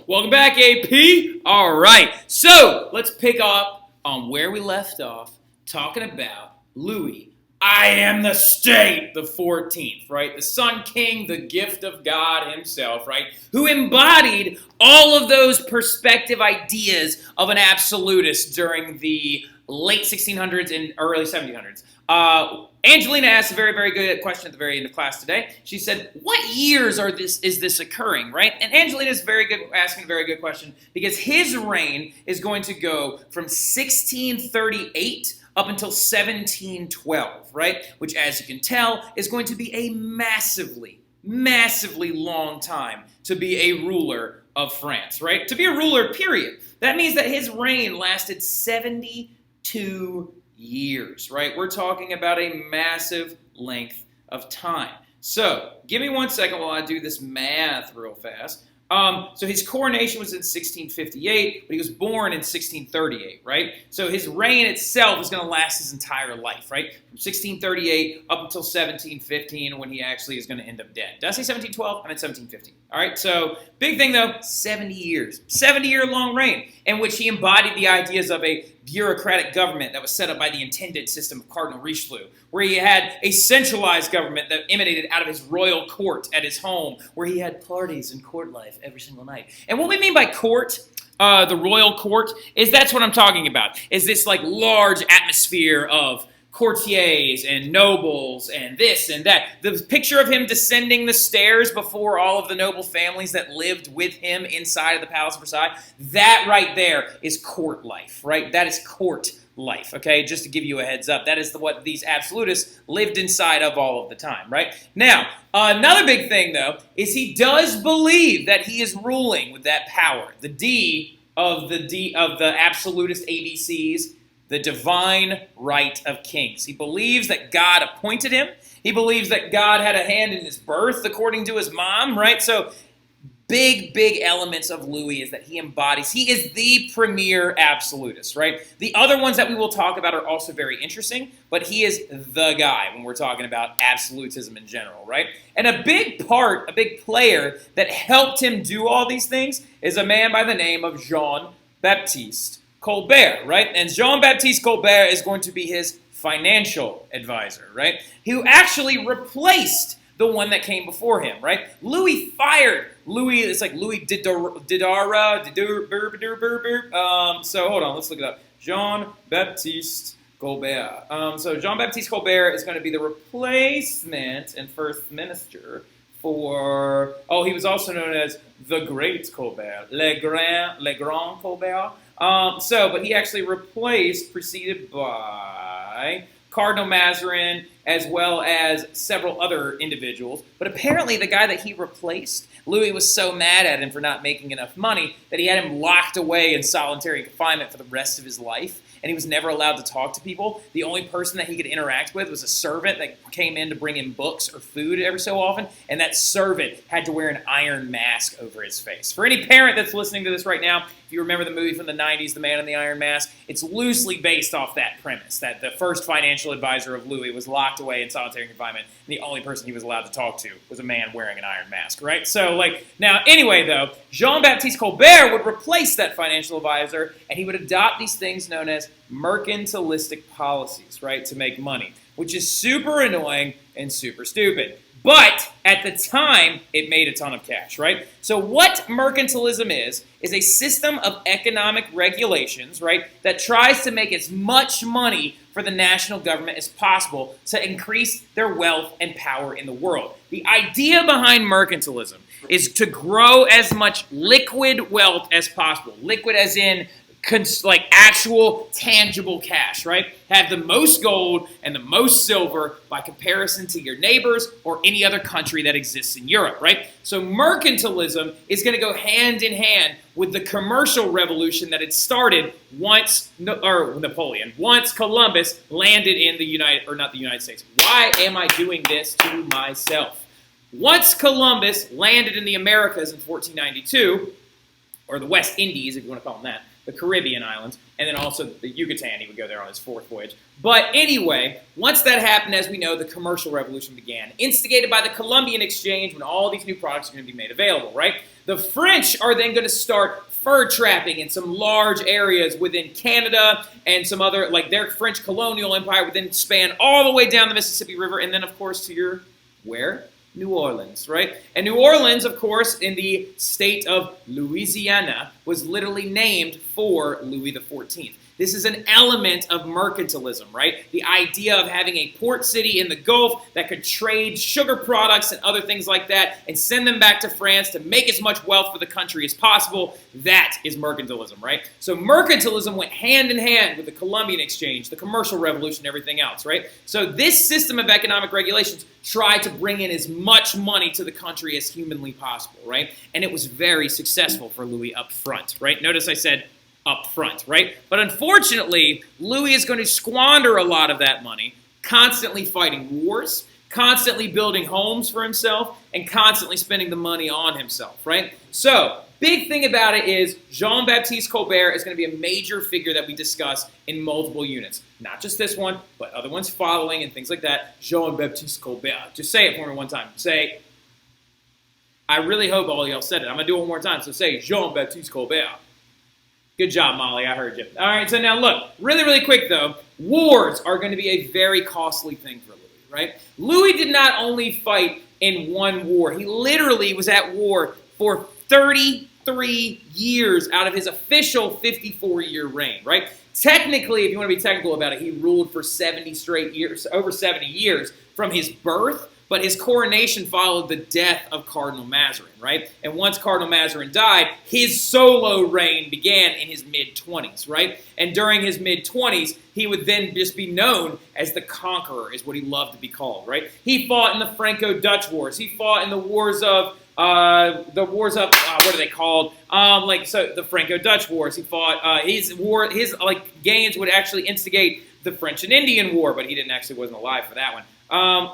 Welcome back, AP. All right, so let's pick up on where we left off, talking about Louis. I am the state, the 14th, right? The Sun King, the gift of God himself, right? Who embodied all of those perspective ideas of an absolutist during the late 1600s and early 1700s. Angelina asked a very, very good question at the very end of class today. She said, what years is this occurring, right? And Angelina is asking a very good question because his reign is going to go from 1638 up until 1712, right? Which, as you can tell, is going to be a massively, massively long time to be a ruler of France, right? To be a ruler, period. That means that his reign lasted 72 years, right? We're talking about a massive length of time. So, give me 1 second while I do this math real fast. So his coronation was in 1658, but he was born in 1638, right? So his reign itself is going to last his entire life, right? From 1638 up until 1715 when he actually is going to end up dead. Did I say 1712? I meant 1715. All right, so big thing though, 70 years. 70-year long reign in which he embodied the ideas of a bureaucratic government that was set up by the intended system of Cardinal Richelieu, where he had a centralized government that emanated out of his royal court at his home, where he had parties and court life every single night. And what we mean by court, the royal court, is that's what I'm talking about, is this like large atmosphere of courtiers and nobles and this and that. The picture of him descending the stairs before all of the noble families that lived with him inside of the Palace of Versailles, that right there is court life, right? That is court life, okay? Just to give you a heads up, that is what these absolutists lived inside of all of the time, right? Now, another big thing, though, is he does believe that he is ruling with that power. The D of the absolutist ABCs, the divine right of kings. He believes that God appointed him. He believes that God had a hand in his birth, according to his mom, right? So big elements of Louis is that he is the premier absolutist, right? The other ones that we will talk about are also very interesting, but he is the guy when we're talking about absolutism in general, right? And a big player that helped him do all these things is a man by the name of Jean-Baptiste Colbert, right? And Jean-Baptiste Colbert is going to be his financial advisor, right? Who actually replaced the one that came before him, right? Louis fired it's like Louis Didara. So hold on, let's look it up. Jean-Baptiste Colbert. So Jean-Baptiste Colbert is going to be the replacement and first minister for, he was also known as the Great Colbert, Le Grand Colbert. But he actually preceded by Cardinal Mazarin, as well as several other individuals. But apparently the guy that he replaced, Louis was so mad at him for not making enough money that he had him locked away in solitary confinement for the rest of his life. And he was never allowed to talk to people. The only person that he could interact with was a servant that came in to bring him books or food every so often, and that servant had to wear an iron mask over his face. For any parent that's listening to this right now, if you remember the movie from the 90s, The Man in the Iron Mask, it's loosely based off that premise, that the first financial advisor of Louis was locked away in solitary confinement, and the only person he was allowed to talk to was a man wearing an iron mask, right? So, now, anyway, though, Jean-Baptiste Colbert would replace that financial advisor, and he would adopt these things known as mercantilistic policies, right, to make money, which is super annoying and super stupid. But at the time, it made a ton of cash, right? So what mercantilism is a system of economic regulations, right, that tries to make as much money for the national government as possible to increase their wealth and power in the world. The idea behind mercantilism is to grow as much liquid wealth as possible. Liquid as in actual tangible cash, right? Have the most gold and the most silver by comparison to your neighbors or any other country that exists in Europe, right? So mercantilism is going to go hand in hand with the commercial revolution that had started once Columbus landed in not the United States. Why am I doing this to myself? Once Columbus landed in the Americas in 1492, or the West Indies, if you want to call them that, the Caribbean islands, and then also the Yucatan. He would go there on his fourth voyage. But anyway, once that happened, as we know, the commercial revolution began, instigated by the Columbian Exchange when all these new products are going to be made available, right? The French are then going to start fur trapping in some large areas within Canada and some other, like their French colonial empire would then span all the way down the Mississippi River and then, of course, to where? New Orleans, right? And New Orleans, of course, in the state of Louisiana, was literally named for Louis XIV. This is an element of mercantilism, right? The idea of having a port city in the Gulf that could trade sugar products and other things like that and send them back to France to make as much wealth for the country as possible. That is mercantilism, right? So mercantilism went hand in hand with the Columbian Exchange, the commercial revolution, everything else, right? So this system of economic regulations tried to bring in as much money to the country as humanly possible, right? And it was very successful for Louis up front, right? Notice I said up front, right? But unfortunately, Louis is going to squander a lot of that money, constantly fighting wars, constantly building homes for himself, and constantly spending the money on himself, right? So, big thing about it is Jean-Baptiste Colbert is going to be a major figure that we discuss in multiple units. Not just this one, but other ones following and things like that. Jean-Baptiste Colbert. Just say it for me one time. Say, I really hope all y'all said it. I'm going to do it one more time. So say Jean-Baptiste Colbert. Good job, Molly. I heard you. All right, so now look, really quick, though. Wars are going to be a very costly thing for Louis, right? Louis did not only fight in one war. He literally was at war for 33 years out of his official 54-year reign, right? Technically, if you want to be technical about it, he ruled for 70 straight years, over 70 years from his birth, but his coronation followed the death of Cardinal Mazarin, right? And once Cardinal Mazarin died, his solo reign began in his mid-20s, right? And during his mid-20s, he would then just be known as the conqueror, is what he loved to be called, right? He fought in the Franco-Dutch Wars. He fought in the wars of what are they called? The Franco-Dutch Wars. He fought his gains would actually instigate the French and Indian War, but he wasn't alive for that one.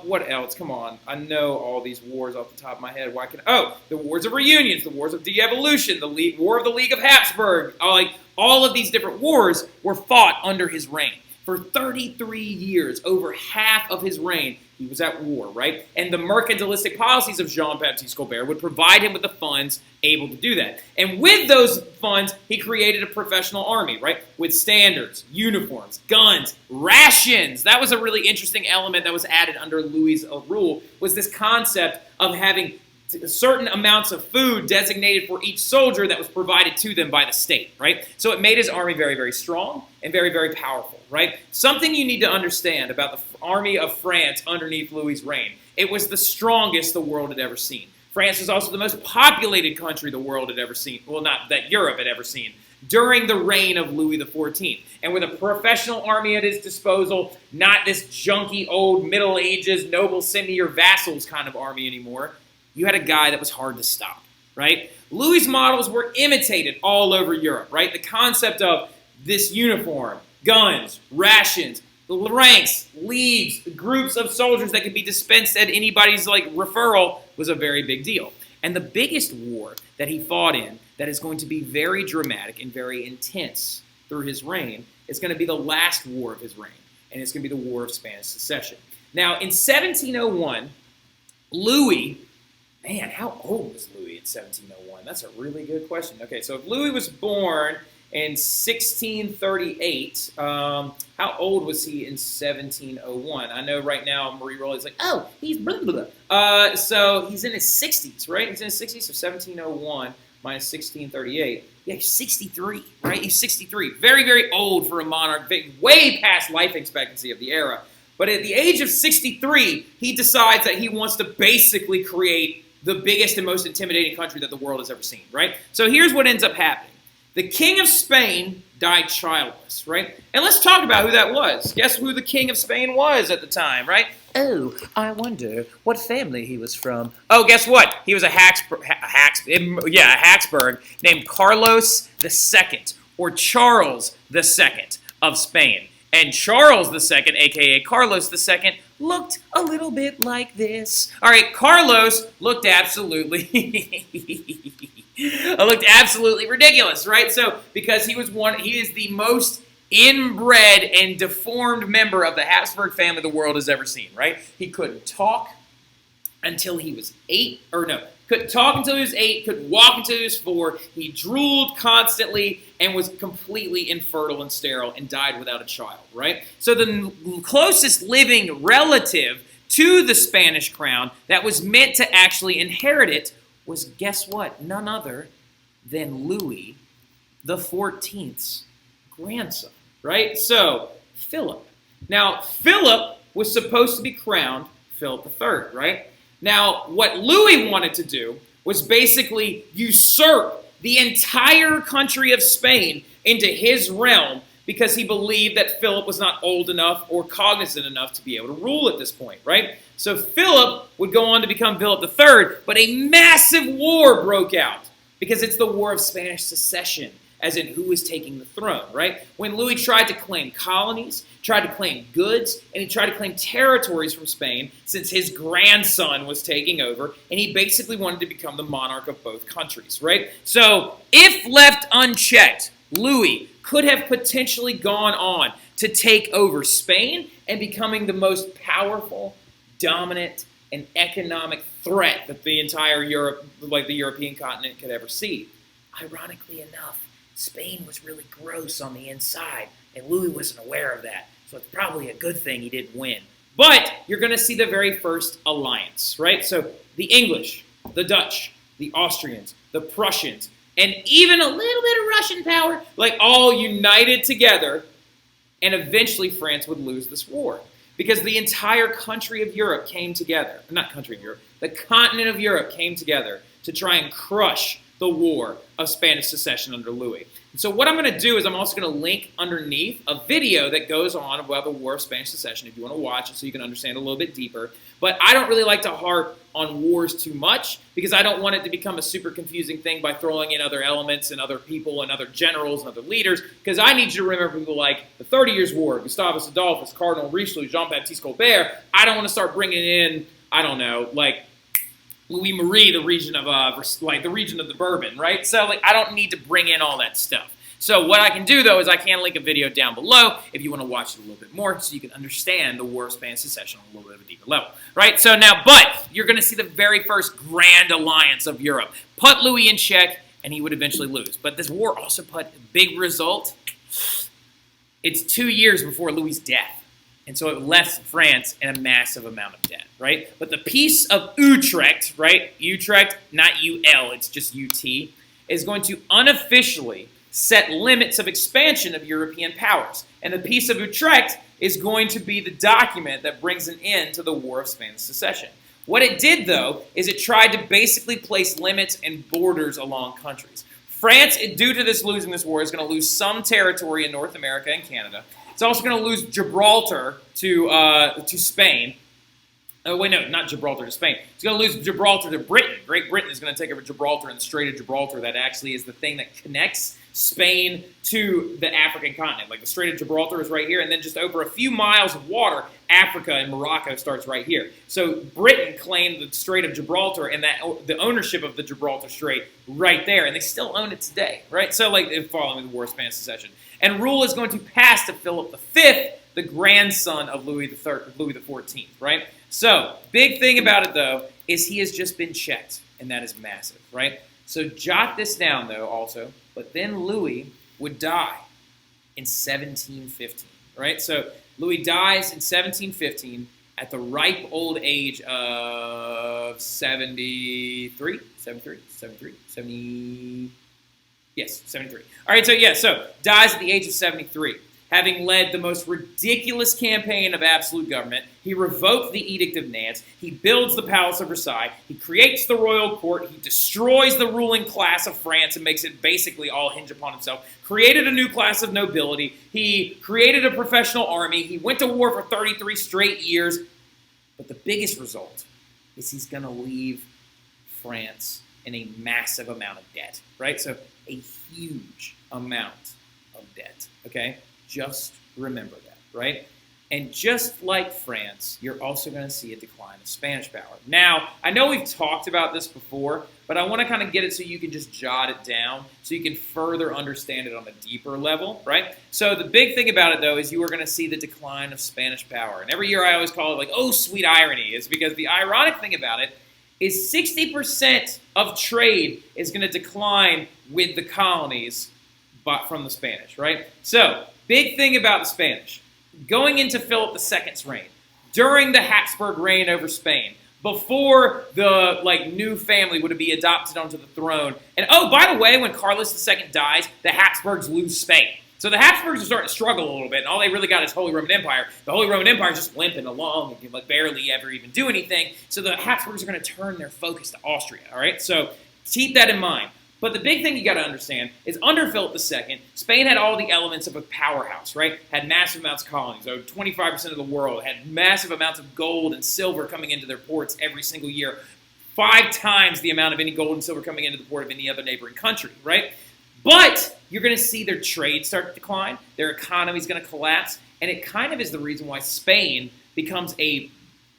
What else? Come on. I know all these wars off the top of my head. The Wars of Reunions, the Wars of De-Evolution, the War of the League of Habsburg. All of these different wars were fought under his reign. For 33 years, over half of his reign, he was at war, right? And the mercantilistic policies of Jean-Baptiste Colbert would provide him with the funds able to do that. And with those funds, he created a professional army, right? With standards, uniforms, guns, rations. That was a really interesting element that was added under Louis' rule, was this concept of having certain amounts of food designated for each soldier that was provided to them by the state, right? So it made his army very, very strong and very, very powerful, right? Something you need to understand about the army of France underneath Louis' reign. It was the strongest the world had ever seen. France was also the most populated country the world had ever seen. Well, not that Europe had ever seen. During the reign of Louis XIV. And with a professional army at his disposal, not this junky old Middle Ages, noble send me your vassals kind of army anymore, you had a guy that was hard to stop, right? Louis' models were imitated all over Europe, right? The concept of this uniform, guns, rations, ranks, leagues, groups of soldiers that could be dispensed at anybody's referral was a very big deal. And the biggest war that he fought in that is going to be very dramatic and very intense through his reign is going to be the last war of his reign, and it's going to be the War of Spanish Succession. Now, in 1701, Louis... Man, how old was Louis in 1701? That's a really good question. Okay, so if Louis was born in 1638, how old was he in 1701? I know right now Marie Rolly's like, oh, he's blah, blah, blah. So he's in his 60s, right? He's in his 60s, so 1701 minus 1638. Yeah, he's 63, right? He's 63. Very, very old for a monarch, way past life expectancy of the era. But at the age of 63, he decides that he wants to basically create the biggest and most intimidating country that the world has ever seen, right? So here's what ends up happening. The King of Spain died childless, right? And let's talk about who that was. Guess who the King of Spain was at the time, right? Oh, I wonder what family he was from. Oh, guess what? He was a Habsburg named Carlos II, or Charles II of Spain. And Charles II, a.k.a. Carlos II, looked a little bit like this. All right, Carlos looked absolutely ridiculous, right? So because he is the most inbred and deformed member of the Habsburg family the world has ever seen, right? He couldn't talk until he was 8, or no, couldn't talk until he was 8, couldn't walk until he was 4. He drooled constantly and was completely infertile and sterile and died without a child, right? So the closest living relative to the Spanish crown that was meant to actually inherit it was, guess what? None other than Louis XIV's grandson, right? So, Philip. Now, Philip was supposed to be crowned Philip III, right? Now, what Louis wanted to do was basically usurp the entire country of Spain into his realm because he believed that Philip was not old enough or cognizant enough to be able to rule at this point, right? So Philip would go on to become Philip III, but a massive war broke out because it's the War of Spanish Succession, as in who was taking the throne, right? When Louis tried to claim colonies, tried to claim goods, and he tried to claim territories from Spain since his grandson was taking over, and he basically wanted to become the monarch of both countries, right? So if left unchecked, Louis could have potentially gone on to take over Spain and becoming the most powerful, dominant, and economic threat that the entire Europe, like the European continent, could ever see. Ironically enough, Spain was really gross on the inside, and Louis wasn't aware of that. So it's probably a good thing he didn't win. But you're going to see the very first alliance, right? So the English, the Dutch, the Austrians, the Prussians, and even a little bit of Russian power, like all united together, and eventually France would lose this war. Because the entire country of Europe came together, not country of Europe, the continent of Europe came together to try and crush the War of Spanish Succession under Louis. And so what I'm going to do is I'm also going to link underneath a video that goes on about the War of Spanish Succession if you want to watch it so you can understand a little bit deeper. But I don't really like to harp on wars too much because I don't want it to become a super confusing thing by throwing in other elements and other people and other generals and other leaders, because I need you to remember people like the 30 Years' War, Gustavus Adolphus, Cardinal Richelieu, Jean-Baptiste Colbert. I don't want to start bringing in, I don't know, like Louis Marie, the region of the Bourbon, right? So I don't need to bring in all that stuff. So what I can do, though, is I can link a video down below if you want to watch it a little bit more so you can understand the War of Spanish Succession on a little bit of a deeper level, right? So now, but you're going to see the very first grand alliance of Europe. Put Louis in check, and he would eventually lose. But this war also put a big result. It's 2 years before Louis' death. And so it left France in a massive amount of debt, right? But the Peace of Utrecht, right? Utrecht, not U-L, it's just U-T, is going to unofficially set limits of expansion of European powers. And the Peace of Utrecht is going to be the document that brings an end to the War of Spanish Succession. What it did, though, is it tried to basically place limits and borders along countries. France, due to this losing this war, is going to lose some territory in North America and Canada. It's also going to lose Gibraltar to Spain. Oh, wait, no, not Gibraltar to Spain. It's going to lose Gibraltar to Britain. Great Britain is going to take over Gibraltar and the Strait of Gibraltar. That actually is the thing that connects Spain to the African continent. Like the Strait of Gibraltar is right here, and then just over a few miles of water, Africa and Morocco starts right here. So Britain claimed the Strait of Gibraltar and the ownership of the Gibraltar Strait right there, and they still own it today, right? So following the War of Spanish Succession. And rule is going to pass to Philip V, the grandson of Louis XIV, right? So, big thing about it, though, is he has just been checked, and that is massive, right? So jot this down, though, also. But then Louis would die in 1715, right? So Louis dies in 1715 at the ripe old age of 73? 70... Yes, 73. All right, so dies at the age of 73. Having led the most ridiculous campaign of absolute government, he revoked the Edict of Nantes, he builds the Palace of Versailles, he creates the royal court, he destroys the ruling class of France and makes it basically all hinge upon himself, created a new class of nobility, he created a professional army, he went to war for 33 straight years, but the biggest result is he's going to leave France in a massive amount of debt, right? So a huge amount of debt, okay? Just remember that. right? And just like France, you're also going to see a decline of Spanish power. Now, I know we've talked about this before, but I want to kind of get it so you can just jot it down so you can further understand it on a deeper level, right? So the big thing about it, though, is you are going to see the decline of Spanish power. And every year I always call it like, oh, sweet irony. It's because the ironic thing about it is 60% of trade is going to decline with the colonies from the Spanish, right? So, big thing about the Spanish. Going into Philip II's reign, during the Habsburg reign over Spain, before the new family would be adopted onto the throne. And oh, by the way, when Carlos II dies, the Habsburgs lose Spain. So the Habsburgs are starting to struggle a little bit, and all they really got is Holy Roman Empire. The Holy Roman Empire is just limping along and can barely ever even do anything. So the Habsburgs are going to turn their focus to Austria, all right? So keep that in mind. But the big thing you got to understand is under Philip II, Spain had all the elements of a powerhouse, right? Had massive amounts of colonies, owed 25% of the world, had massive amounts of gold and silver coming into their ports every single year, 5 times the amount of any gold and silver coming into the port of any other neighboring country, right? But you're going to see their trade start to decline, their economy is going to collapse, and it kind of is the reason why Spain becomes a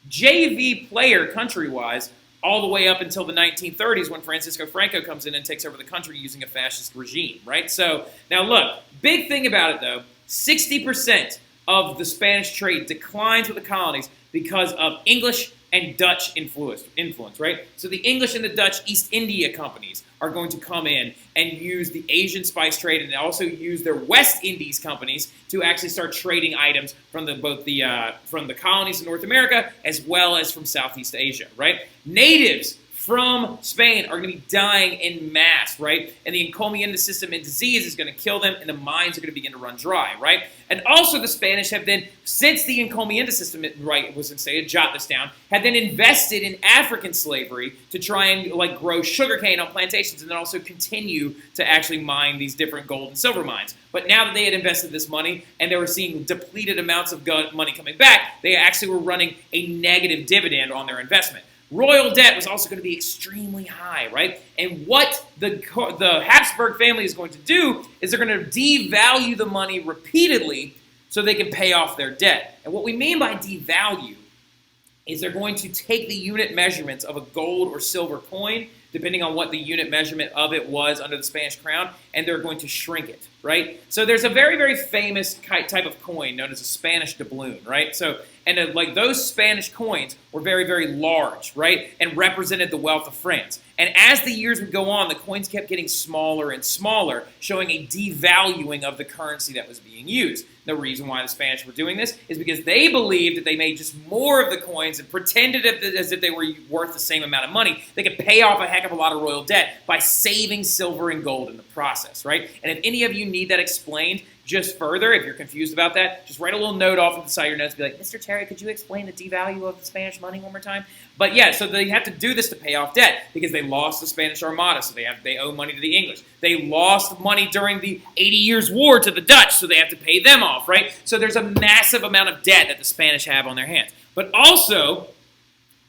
JV player country-wise all the way up until the 1930s when Francisco Franco comes in and takes over the country using a fascist regime, right? So, now look, big thing about it though, 60% of the Spanish trade declines with the colonies because of English and Dutch influence, right? So the English and the Dutch East India companies are going to come in and use the Asian spice trade and also use their West Indies companies to actually start trading items from both the colonies in North America as well as from Southeast Asia, right? Natives from Spain are going to be dying in mass, right? And the encomienda system and disease is going to kill them, and the mines are going to begin to run dry, right? And also the Spanish have then, since the encomienda system, right, was instated, jot this down, had then invested in African slavery to try and grow sugarcane on plantations and then also continue to actually mine these different gold and silver mines. But now that they had invested this money and they were seeing depleted amounts of money coming back, they actually were running a negative dividend on their investment. Royal debt was also going to be extremely high, right? And what the Habsburg family is going to do is they're going to devalue the money repeatedly so they can pay off their debt. And what we mean by devalue is they're going to take the unit measurements of a gold or silver coin, depending on what the unit measurement of it was under the Spanish crown, and they're going to shrink it, right? So there's a very, very famous type of coin known as a Spanish doubloon, right? So, and those Spanish coins were very, very large, right? And represented the wealth of France. And as the years would go on, the coins kept getting smaller and smaller, showing a devaluing of the currency that was being used. The reason why the Spanish were doing this is because they believed that they made just more of the coins and pretended as if they were worth the same amount of money. They could pay off a heck of a lot of royal debt by saving silver and gold in the process, right? And if any of you need that explained just further, if you're confused about that, just write a little note off on the side of your notes and be like, Mr. Terry, could you explain the devalue of the Spanish money one more time? But yeah, so they have to do this to pay off debt because they lost the Spanish Armada, so they owe money to the English. They lost money during the 80 Years' War to the Dutch, so they have to pay them off, right? So there's a massive amount of debt that the Spanish have on their hands. But also,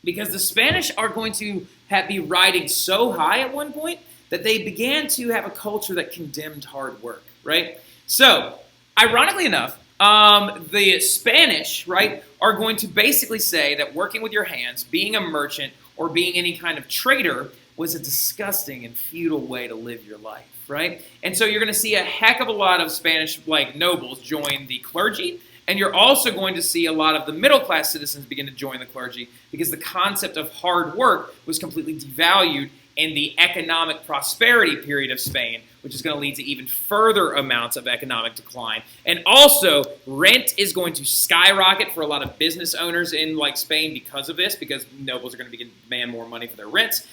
because the Spanish are going to be riding so high at one point that they began to have a culture that condemned hard work, right? So, ironically enough, the Spanish, right, are going to basically say that working with your hands, being a merchant, or being any kind of trader was a disgusting and futile way to live your life, right? And so you're going to see a heck of a lot of Spanish, nobles join the clergy, and you're also going to see a lot of the middle-class citizens begin to join the clergy because the concept of hard work was completely devalued in the economic prosperity period of Spain, which is going to lead to even further amounts of economic decline. And also, rent is going to skyrocket for a lot of business owners in Spain because of this, because nobles are going to begin to demand more money for their rents.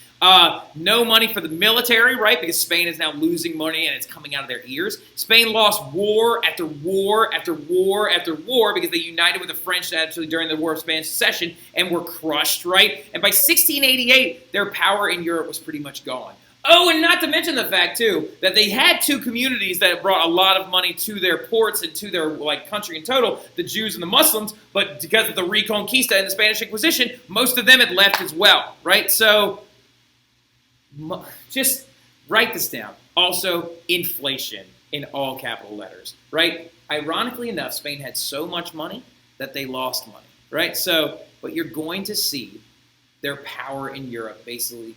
No money for the military, right? Because Spain is now losing money and it's coming out of their ears. Spain lost war after war after war after war because they united with the French actually during the War of Spanish Succession and were crushed, right? And by 1688, their power in Europe was pretty much gone. Oh, and not to mention the fact, too, that they had two communities that brought a lot of money to their ports and to their country in total, the Jews and the Muslims, but because of the Reconquista and the Spanish Inquisition, most of them had left as well, right? So just write this down. Also, inflation. in all capital letters, right? Ironically enough, Spain had so much money that they lost money, right? So, but you're going to see their power in Europe basically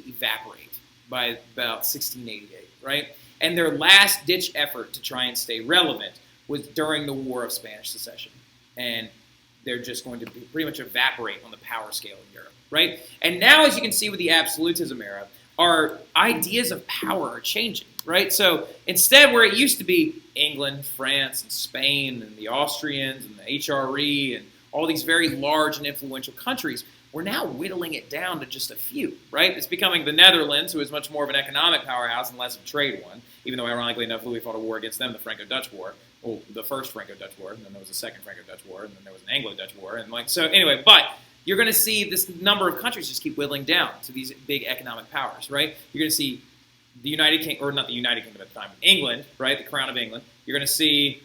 evaporate by about 1688, right? And their last-ditch effort to try and stay relevant was during the War of Spanish Succession. And they're just going to pretty much evaporate on the power scale in Europe, right? And now, as you can see with the Absolutism era, our ideas of power are changing, right? So instead, where it used to be England, France, and Spain, and the Austrians, and the HRE, and all these very large and influential countries, we're now whittling it down to just a few, right? It's becoming the Netherlands, who is much more of an economic powerhouse and less of a trade one, even though, ironically enough, Louis fought a war against them, the Franco-Dutch War. Well, the first Franco-Dutch War, and then there was a second Franco-Dutch War, and then there was an Anglo-Dutch War, and so anyway, but you're going to see this number of countries just keep whittling down to these big economic powers, right? You're going to see the United Kingdom, or not the United Kingdom at the time, England, right, the Crown of England. You're going to see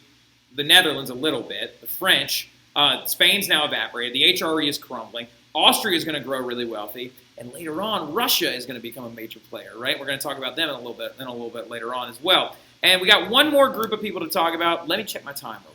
the Netherlands a little bit, the French, Spain's now evaporated, the HRE is crumbling, Austria is going to grow really wealthy, and later on, Russia is going to become a major player, right? We're going to talk about them in a little bit later on as well. And we got one more group of people to talk about. Let me check my time real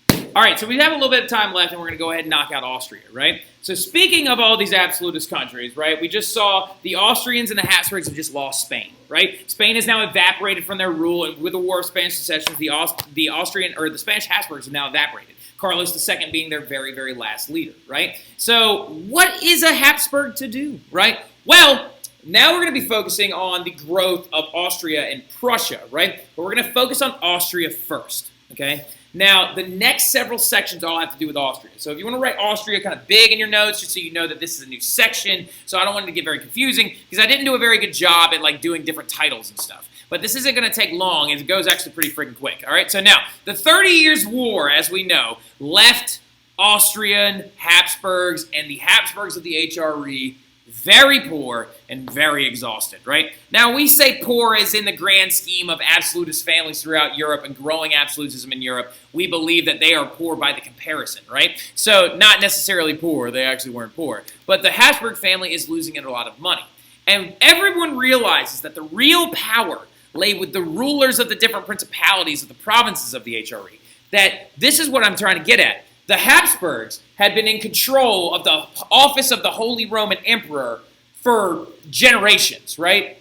quick. All right, so we have a little bit of time left, and we're going to go ahead and knock out Austria, right? So speaking of all these absolutist countries, right, we just saw the Austrians and the Habsburgs have just lost Spain, right? Spain has now evaporated from their rule, and with the War of Spanish Succession, the Spanish Habsburgs have now evaporated. Carlos II being their very, very last leader, right? So what is a Habsburg to do, right? Well, now we're going to be focusing on the growth of Austria and Prussia, right? But we're going to focus on Austria first, okay? Now, the next several sections all have to do with Austria. So if you want to write Austria kind of big in your notes, just so you know that this is a new section, so I don't want it to get very confusing, because I didn't do a very good job at like doing different titles and stuff. But this isn't going to take long, and it goes actually pretty freaking quick, all right? So now, the 30 Years' War, as we know, left Austrian Habsburgs and the Habsburgs of the HRE very poor and very exhausted, right? Now, we say poor as in the grand scheme of absolutist families throughout Europe and growing absolutism in Europe. We believe that they are poor by the comparison, right? So, not necessarily poor. They actually weren't poor. But the Habsburg family is losing a lot of money. And everyone realizes that the real power lay with the rulers of the different principalities of the provinces of the HRE. That this is what I'm trying to get at. The Habsburgs had been in control of the office of the Holy Roman Emperor for generations, right?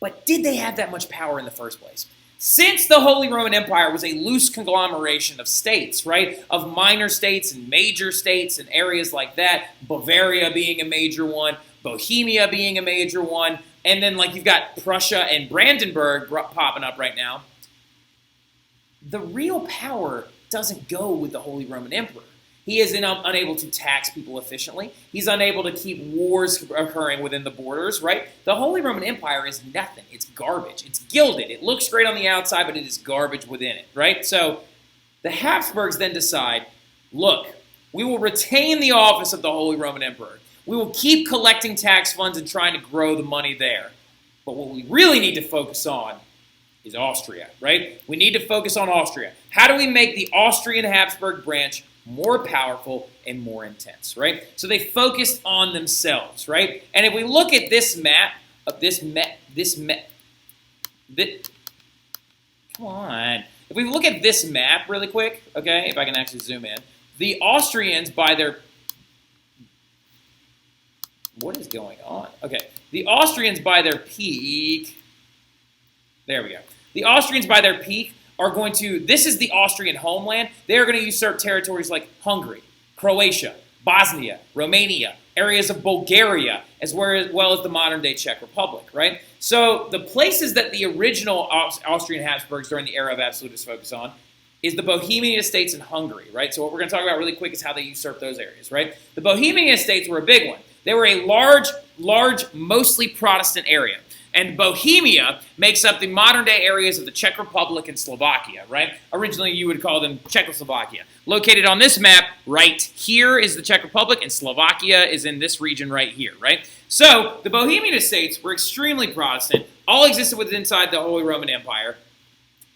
But did they have that much power in the first place? Since the Holy Roman Empire was a loose conglomeration of states, right? Of minor states and major states and areas like that, Bavaria being a major one, Bohemia being a major one, and then like you've got Prussia and Brandenburg popping up right now. The real power doesn't go with the Holy Roman Emperor. He is unable to tax people efficiently. He's unable to keep wars occurring within the borders, right? The Holy Roman Empire is nothing. It's garbage. It's gilded. It looks great on the outside, but it is garbage within it, right? So the Habsburgs then decide, look, we will retain the office of the Holy Roman Emperor. We will keep collecting tax funds and trying to grow the money there. But what we really need to focus on is Austria, right? We need to focus on Austria. How do we make the Austrian Habsburg branch more powerful and more intense, right? So they focused on themselves, right? And if we look at this map, come on. If we look at this map really quick, okay, if I can actually zoom in, the Austrians by their, what is going on? Okay, the Austrians by their peak, there we go. The Austrians by their peak are going to, this is the Austrian homeland, they are going to usurp territories like Hungary, Croatia, Bosnia, Romania, areas of Bulgaria, as well as the modern-day Czech Republic, right? So the places that the original Austrian Habsburgs during the era of absolutists focus on is the Bohemian Estates in Hungary, right? So what we're going to talk about really quick is how they usurped those areas, right? The Bohemian Estates were a big one. They were a large, mostly Protestant area. And Bohemia makes up the modern-day areas of the Czech Republic and Slovakia, right? Originally, you would call them Czechoslovakia. Located on this map, right here is the Czech Republic, and Slovakia is in this region right here, right? So, the Bohemian Estates were extremely Protestant, all existed within inside the Holy Roman Empire,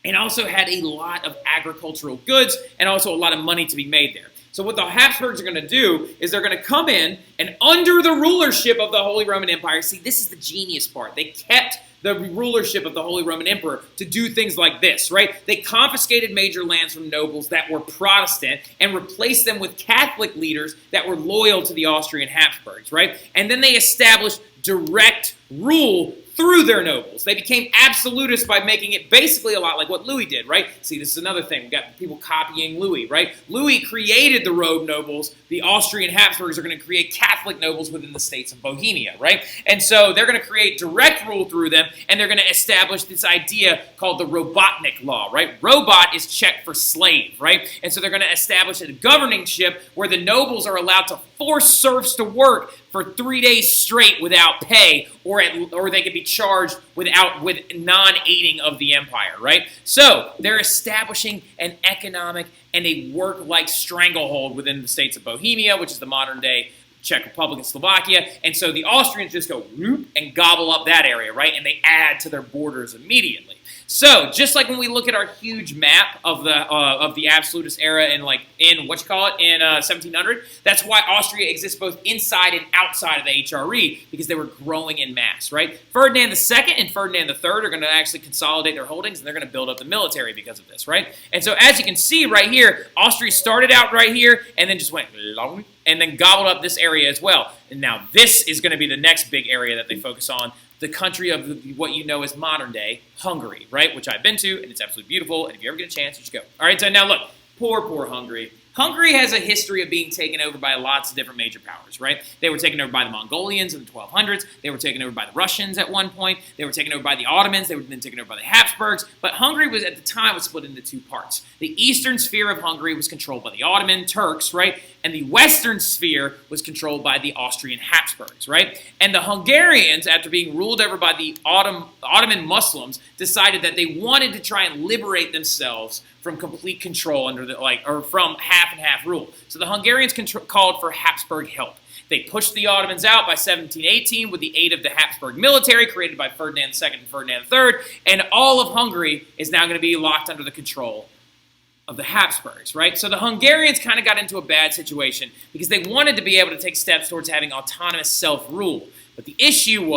and also had a lot of agricultural goods and also a lot of money to be made there. So what the Habsburgs are going to do is they're going to come in and under the rulership of the Holy Roman Empire, see, this is the genius part. They kept the rulership of the Holy Roman Emperor to do things like this, right? They confiscated major lands from nobles that were Protestant and replaced them with Catholic leaders that were loyal to the Austrian Habsburgs, right? And then they established direct rule through their nobles. They became absolutists by making it basically a lot like what Louis did, right? See, this is another thing. We've got people copying Louis, right? Louis created the road nobles. The Austrian Habsburgs are going to create Catholic nobles within the states of Bohemia, right? And so they're going to create direct rule through them, and they're going to establish this idea called the Robotnik law, right? Robot is Czech for slave, right? And so they're going to establish a governorship where the nobles are allowed to force serfs to work for 3 days straight without pay, or they could be charged with non-aiding of the empire, right? So they're establishing an economic and a work-like stranglehold within the states of Bohemia, which is the modern-day Czech Republic and Slovakia, and so the Austrians just go whoop and gobble up that area, right? And they add to their borders immediately. So just like when we look at our huge map of the absolutist era in 1700, that's why Austria exists both inside and outside of the HRE, because they were growing in mass, right? Ferdinand II and Ferdinand III are going to actually consolidate their holdings, and they're going to build up the military because of this, right? And so as you can see right here, Austria started out right here and then just went long and then gobbled up this area as well. And now this is going to be the next big area that they focus on, the country of what you know as modern-day Hungary, right, which I've been to, and it's absolutely beautiful, and if you ever get a chance, you should go. All right, so now look, poor Hungary. Hungary has a history of being taken over by lots of different major powers, right? They were taken over by the Mongolians in the 1200s. They were taken over by the Russians at one point. They were taken over by the Ottomans. They were then taken over by the Habsburgs. But Hungary was, at the time, was split into two parts. The eastern sphere of Hungary was controlled by the Ottoman Turks, right? And the western sphere was controlled by the Austrian Habsburgs, right? And the Hungarians, after being ruled over by the Ottoman Muslims, decided that they wanted to try and liberate themselves from complete control under from half and half rule. So the Hungarians called for Habsburg help. They pushed the Ottomans out by 1718 with the aid of the Habsburg military created by Ferdinand II and Ferdinand III, and all of Hungary is now going to be locked under the control of the Habsburgs, right? So the Hungarians kind of got into a bad situation because they wanted to be able to take steps towards having autonomous self-rule. But the issue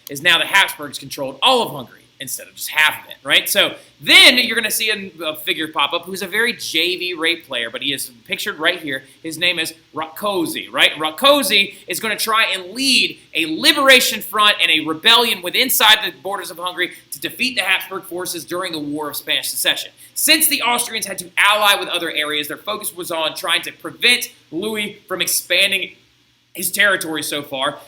is now the Habsburgs controlled all of Hungary instead of just half of it, right? So then you're going to see a figure pop up who's a very JV rape player, but he is pictured right here. His name is Rákóczi, right? Rákóczi is going to try and lead a liberation front and a rebellion within inside the borders of Hungary to defeat the Habsburg forces during the War of Spanish Succession. Since the Austrians had to ally with other areas, their focus was on trying to prevent Louis from expanding his territory so far.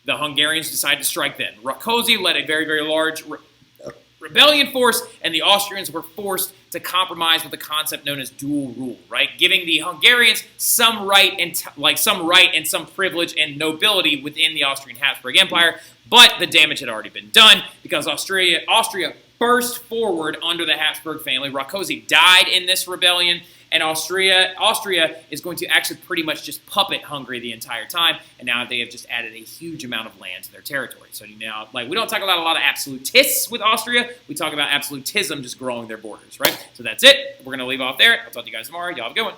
The Hungarians decided to strike then. Rákóczi led a very, very large rebellion force, and the Austrians were forced to compromise with the concept known as dual rule, right? Giving the Hungarians some right and some privilege and nobility within the Austrian Habsburg Empire, but the damage had already been done because Austria burst forward under the Habsburg family. Rákóczi died in this rebellion, and Austria is going to actually pretty much just puppet Hungary the entire time, and now they have just added a huge amount of land to their territory. So now, we don't talk about a lot of absolutists with Austria. We talk about absolutism just growing their borders, right? So that's it. We're going to leave off there. I'll talk to you guys tomorrow. Y'all have a good one.